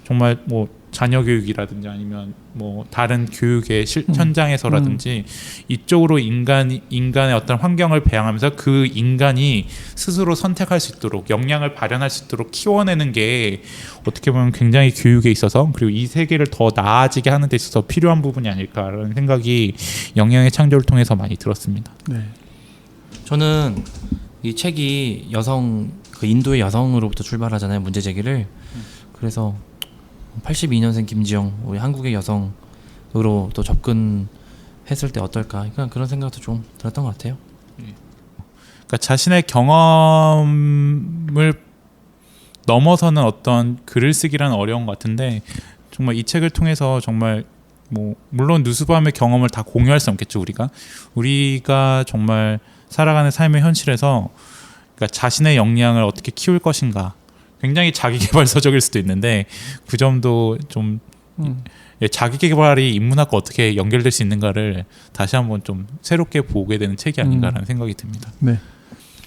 B: 정말 뭐 자녀 교육이라든지 아니면 뭐 다른 교육의 현장에서라든지 이쪽으로 인간의 어떤 환경을 배양하면서 그 인간이 스스로 선택할 수 있도록 역량을 발현할 수 있도록 키워내는 게 어떻게 보면 굉장히 교육에 있어서 그리고 이 세계를 더 나아지게 하는 데 있어서 필요한 부분이 아닐까라는 생각이 역량의 창조를 통해서 많이 들었습니다.
A: 네.
C: 저는 이 책이 그 인도의 여성으로부터 출발하잖아요. 문제 제기를. 그래서 82년생 김지영 우리 한국의 여성으로 또 접근했을 때 어떨까 그런 생각도 좀 들었던 것 같아요.
B: 그러니까 자신의 경험을 넘어서는 어떤 글을 쓰기란 어려운 것 같은데 정말 이 책을 통해서 정말 뭐 물론 누스바움의 경험을 다 공유할 수 없겠죠. 우리가 정말 살아가는 삶의 현실에서 그러니까 자신의 역량을 어떻게 키울 것인가 굉장히 자기개발서적일 수도 있는데 그 점도 좀 자기개발이 인문학과 어떻게 연결될 수 있는가를 다시 한번 좀 새롭게 보게 되는 책이 아닌가라는 생각이 듭니다.
A: 네.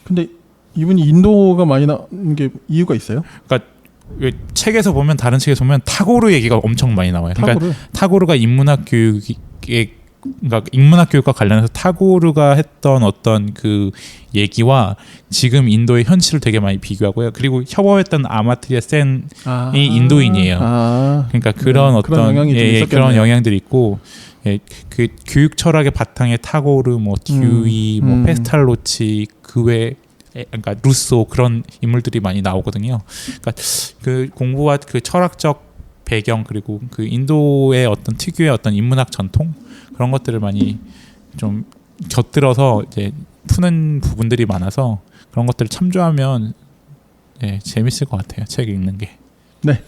A: 근데 이분이 인도가 많이 나온 게 이유가 있어요?
B: 그러니까 책에서 보면 다른 책에서 보면 타고르 얘기가 엄청 많이 나와요. 그러니까 타고르가 인문학 교육과 관련해서 타고르가 했던 어떤 그 얘기와 지금 인도의 현실을 되게 많이 비교하고요. 그리고 협업했던 아마트리아 센이 인도인이에요. 그러니까 그런 어떤 그런 영향들이 있고 그 교육 철학의 바탕에 타고르, 뭐 듀이, 뭐 페스탈로치 그 외 그러니까 루소 그런 인물들이 많이 나오거든요. 그러니까 그 공부와 그 철학적 배경 그리고 그 인도의 어떤 특유의 어떤 인문학 전통 그런 것들을 많이 좀 곁들여서 이제 푸는 부분들이 많아서 그런 것들을 참조하면 재밌을 것 같아요. 책 읽는 게.
A: 네.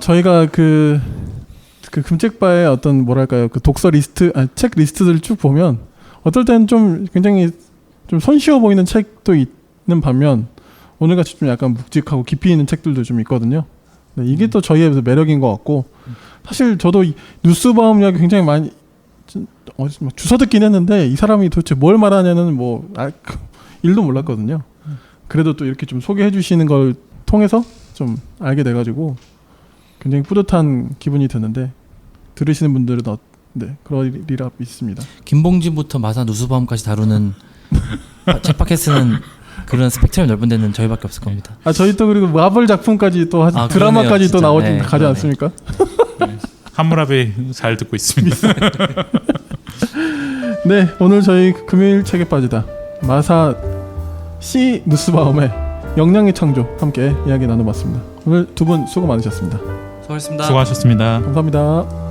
A: 저희가 그 금책바의 어떤 뭐랄까요 그 독서 리스트, 책 리스트들 쭉 보면 어떨 때는 좀 굉장히 좀 손쉬워 보이는 책도 있는 반면 오늘같이 좀 약간 묵직하고 깊이 있는 책들도 좀 있거든요. 네, 이게 또 저희의 매력인 것 같고 사실 저도 누스바움 이야기 굉장히 많이 주워 듣긴 했는데 이 사람이 도대체 뭘 말하냐는 일도 몰랐거든요. 그래도 또 이렇게 좀 소개해 주시는 걸 통해서 좀 알게 돼가지고 굉장히 뿌듯한 기분이 드는데 들으시는 분들은 그러리라 믿습니다.
C: 김봉진부터 마사 누스바움까지 다루는 책 팟캐스트는 그런 스펙트럼 넓은 데는 저희밖에 없을 겁니다.
A: 저희 또 그리고 마블 작품까지 또 드라마까지 또 가지 않습니까?
B: 네. 하무라비 잘 듣고 있습니다.
A: 네, 오늘 저희 금요일 책에 빠지다 마사 C 누스바움의 역량의 창조 함께 이야기 나눠봤습니다. 오늘 두 분 수고 많으셨습니다.
C: 수고하셨습니다.
B: 수고하셨습니다.
A: 감사합니다.